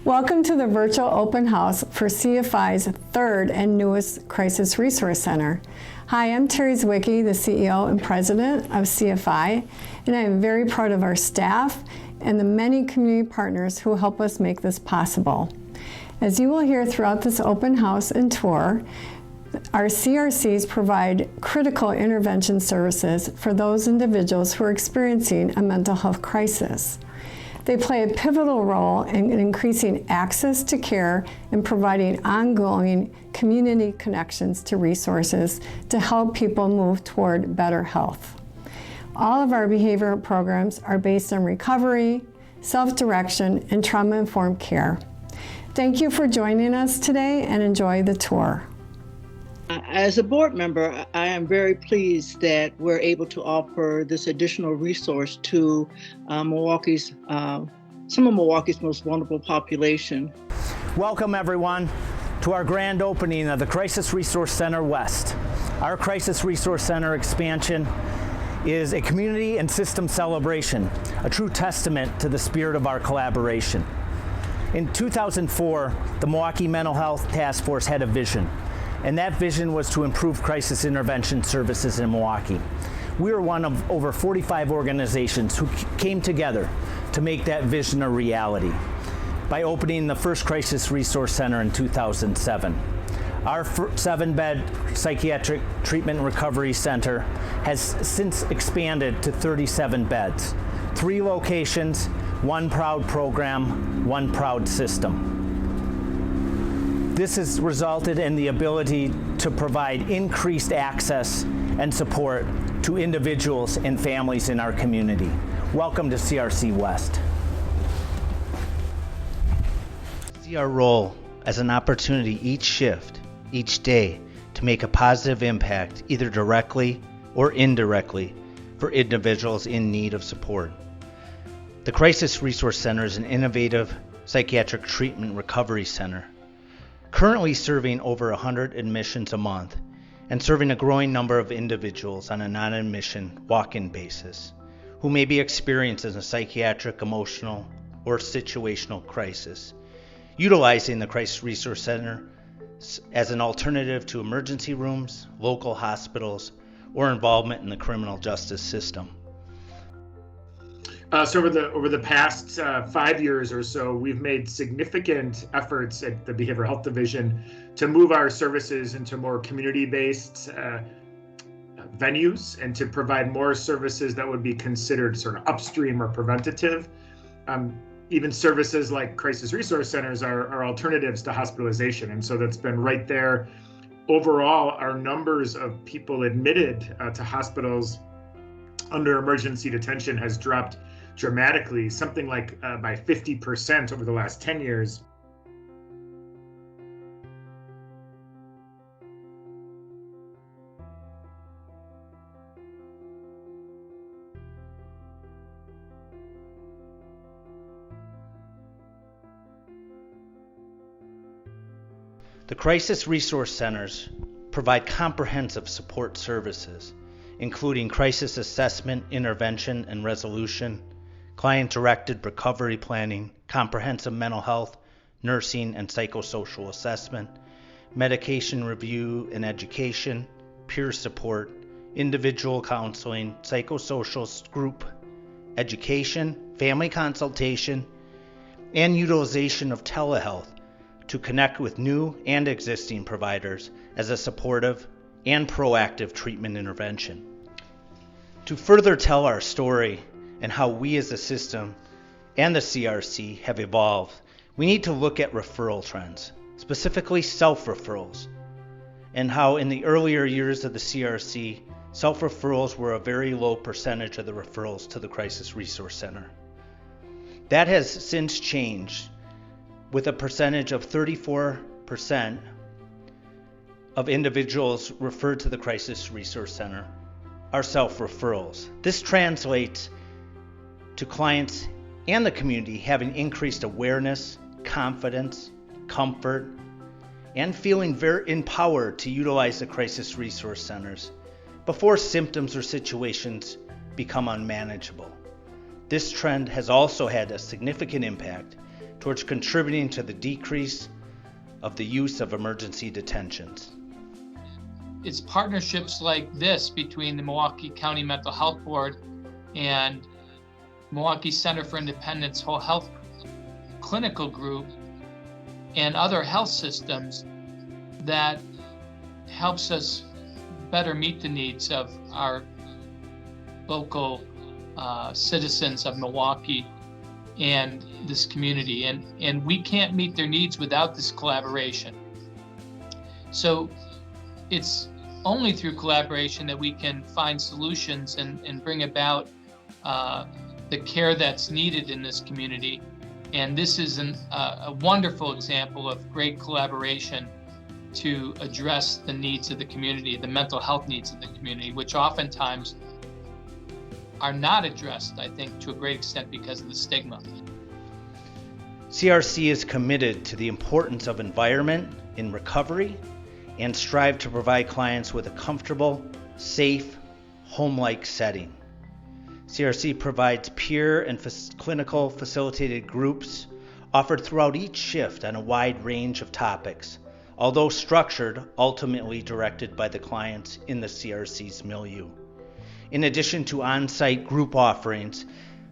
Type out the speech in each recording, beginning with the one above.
Welcome to the virtual open house for CFI's third and newest Crisis Resource Center. Hi, I'm Terry Zwicky, the CEO and President of CFI, and I am very proud of our staff and the many community partners who help us make this possible. As you will hear throughout this open house and tour, our CRCs provide critical intervention services for those individuals who are experiencing a mental health crisis. They play a pivotal role in increasing access to care and providing ongoing community connections to resources to help people move toward better health. All of our behavioral programs are based on recovery, self-direction, and trauma-informed care. Thank you for joining us today and enjoy the tour. As a board member, I am very pleased that we're able to offer this additional resource to some of Milwaukee's most vulnerable population. Welcome everyone to our grand opening of the Crisis Resource Center West. Our Crisis Resource Center expansion is a community and system celebration, a true testament to the spirit of our collaboration. In 2004, the Milwaukee Mental Health Task Force had a vision. And that vision was to improve crisis intervention services in Milwaukee. We were one of over 45 organizations who came together to make that vision a reality by opening the first Crisis Resource Center in 2007. Our 7-bed psychiatric treatment and recovery center has since expanded to 37 beds, 3 locations, 1 proud program, 1 proud system. This has resulted in the ability to provide increased access and support to individuals and families in our community. Welcome to CRC-West. See our role as an opportunity each shift, each day, to make a positive impact, either directly or indirectly, for individuals in need of support. The Crisis Resource Center is an innovative psychiatric treatment recovery center, currently serving over 100 admissions a month and serving a growing number of individuals on a non-admission walk-in basis who may be experiencing a psychiatric, emotional, or situational crisis, utilizing the Crisis Resource Center as an alternative to emergency rooms, local hospitals, or involvement in the criminal justice system. So over the past 5 years or so, we've made significant efforts at the Behavioral Health Division to move our services into more community-based venues and to provide more services that would be considered sort of upstream or preventative. Even services like crisis resource centers are alternatives to hospitalization, and so that's been right there. Overall, our numbers of people admitted to hospitals under emergency detention has dropped dramatically, something like by 50% over the last 10 years. The Crisis Resource Centers provide comprehensive support services, including crisis assessment, intervention, and resolution, client-directed recovery planning, comprehensive mental health, nursing and psychosocial assessment, medication review and education, peer support, individual counseling, psychosocial group education, family consultation, and utilization of telehealth to connect with new and existing providers as a supportive and proactive treatment intervention. To further tell our story and how we as a system and the CRC have evolved, we need to look at referral trends, specifically self-referrals, and how in the earlier years of the CRC, self-referrals were a very low percentage of the referrals to the Crisis Resource Center. That has since changed, with a percentage of 34% of individuals referred to the Crisis Resource Center are self-referrals. This translates to clients and the community having increased awareness, confidence, comfort, and feeling very empowered to utilize the Crisis Resource Centers before symptoms or situations become unmanageable. This trend has also had a significant impact towards contributing to the decrease of the use of emergency detentions. It's partnerships like this between the Milwaukee County Mental Health Board and Milwaukee Center for Independence Whole Health Clinical Group and other health systems that helps us better meet the needs of our local citizens of Milwaukee and this community. And we can't meet their needs without this collaboration. So it's only through collaboration that we can find solutions and bring about the care that's needed in this community. And this is a wonderful example of great collaboration to address the needs of the community, the mental health needs of the community, which oftentimes are not addressed, I think, to a great extent because of the stigma. CRC is committed to the importance of environment in recovery and strive to provide clients with a comfortable, safe, home-like setting. CRC provides peer and clinical facilitated groups offered throughout each shift on a wide range of topics, although structured, ultimately directed by the clients in the CRC's milieu. In addition to on-site group offerings,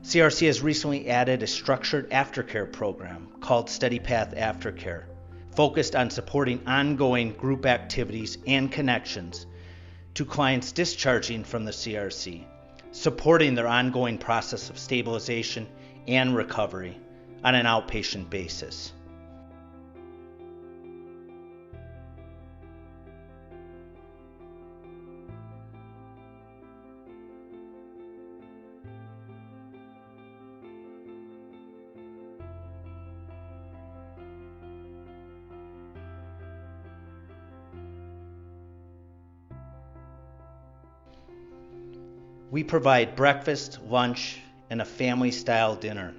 CRC has recently added a structured aftercare program called Steady Path Aftercare, focused on supporting ongoing group activities and connections to clients discharging from the CRC, supporting their ongoing process of stabilization and recovery on an outpatient basis. We provide breakfast, lunch, and a family-style dinner.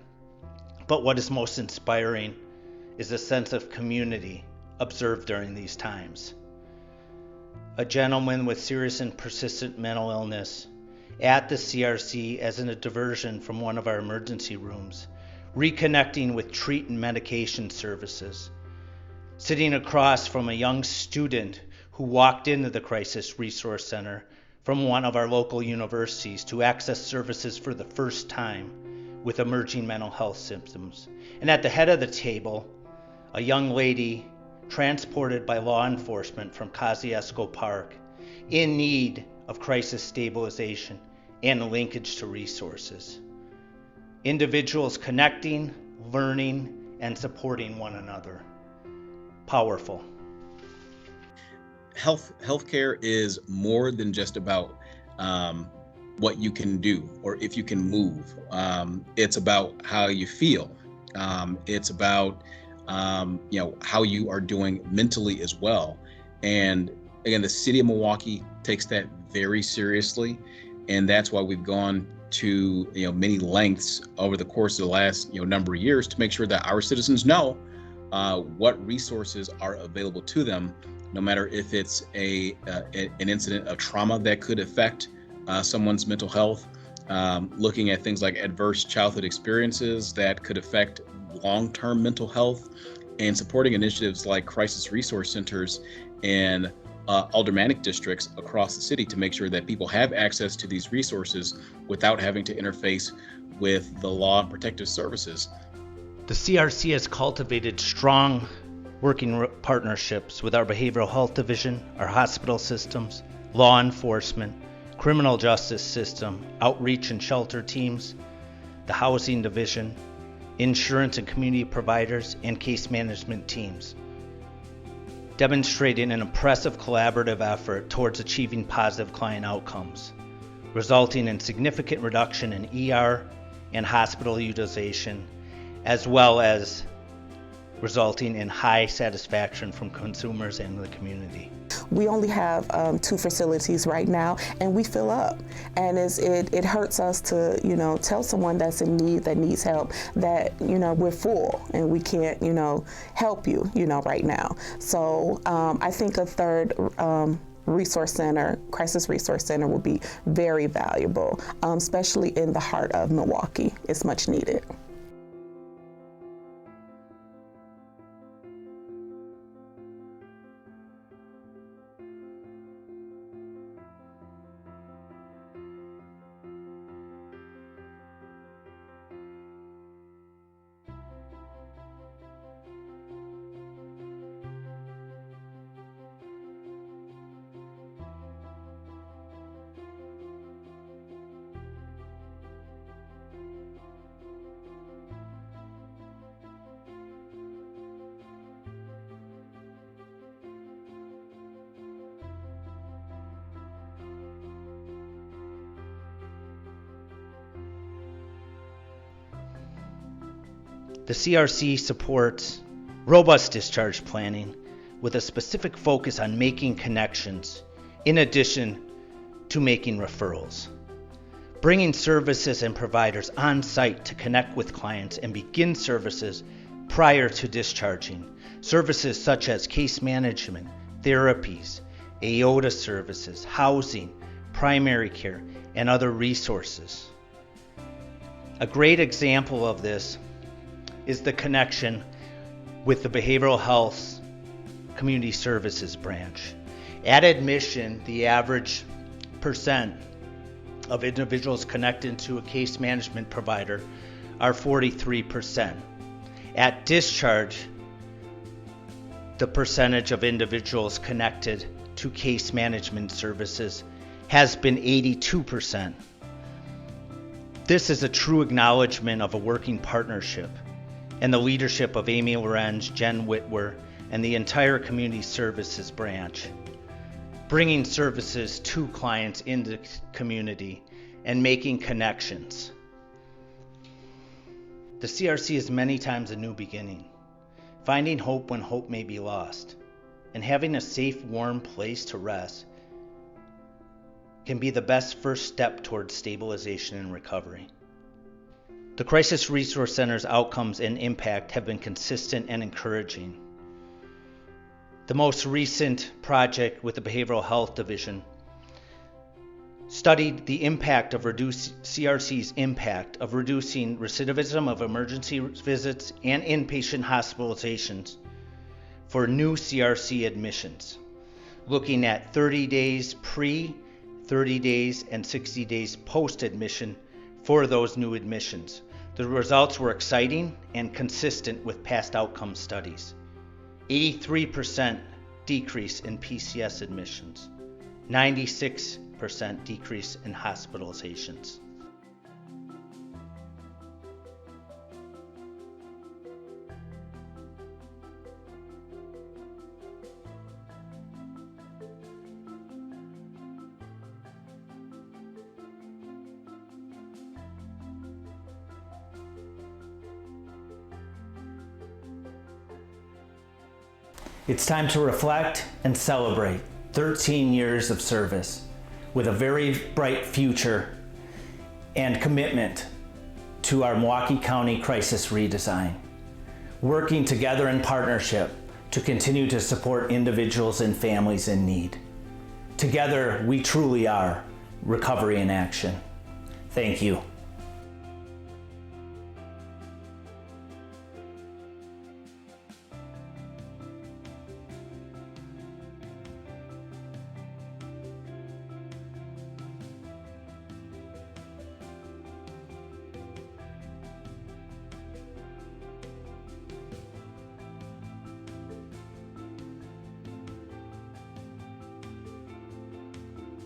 But what is most inspiring is the sense of community observed during these times. A gentleman with serious and persistent mental illness at the CRC as in a diversion from one of our emergency rooms, reconnecting with treat and medication services, sitting across from a young student who walked into the Crisis Resource Center from one of our local universities to access services for the first time with emerging mental health symptoms. And at the head of the table, a young lady transported by law enforcement from Kosciuszko Park in need of crisis stabilization and linkage to resources. Individuals connecting, learning, and supporting one another. Powerful. Healthcare is more than just about what you can do or if you can move. It's about how you feel. It's about how you are doing mentally as well. And again, the city of Milwaukee takes that very seriously, and that's why we've gone to many lengths over the course of the last number of years to make sure that our citizens know what resources are available to them, no matter if it's an incident of trauma that could affect someone's mental health, looking at things like adverse childhood experiences that could affect long-term mental health, and supporting initiatives like crisis resource centers and aldermanic districts across the city to make sure that people have access to these resources without having to interface with the law and protective services. The CRC has cultivated strong working partnerships with our behavioral health division, our hospital systems, law enforcement, criminal justice system, outreach and shelter teams, the housing division, insurance and community providers, and case management teams, demonstrating an impressive collaborative effort towards achieving positive client outcomes, resulting in significant reduction in ER and hospital utilization, as well as resulting in high satisfaction from consumers and the community. We only have 2 facilities right now, and we fill up. And it hurts us to, tell someone that's in need, that needs help, that, we're full and we can't, help you, right now. So I think a third resource center, crisis resource center, will be very valuable, especially in the heart of Milwaukee. It's much needed. The CRC supports robust discharge planning with a specific focus on making connections in addition to making referrals. Bringing services and providers on site to connect with clients and begin services prior to discharging. Services such as case management, therapies, AOTA services, housing, primary care, and other resources. A great example of this is the connection with the Behavioral Health Community Services branch. At admission, the average percent of individuals connected to a case management provider are 43%. At discharge, the percentage of individuals connected to case management services has been 82%. This is a true acknowledgement of a working partnership and the leadership of Amy Lorenz, Jen Whitwer, and the entire community services branch, bringing services to clients in the community and making connections. The CRC is many times a new beginning, finding hope when hope may be lost, and having a safe, warm place to rest can be the best first step towards stabilization and recovery. The Crisis Resource Center's outcomes and impact have been consistent and encouraging. The most recent project with the Behavioral Health Division studied the impact of CRC's impact of reducing recidivism of emergency visits and inpatient hospitalizations for new CRC admissions, looking at 30 days pre, 30 days, and 60 days post-admission for those new admissions. The results were exciting and consistent with past outcome studies. 83% decrease in PCS admissions, 96% decrease in hospitalizations. It's time to reflect and celebrate 13 years of service with a very bright future and commitment to our Milwaukee County crisis redesign. Working together in partnership to continue to support individuals and families in need. Together, we truly are Recovery in Action. Thank you.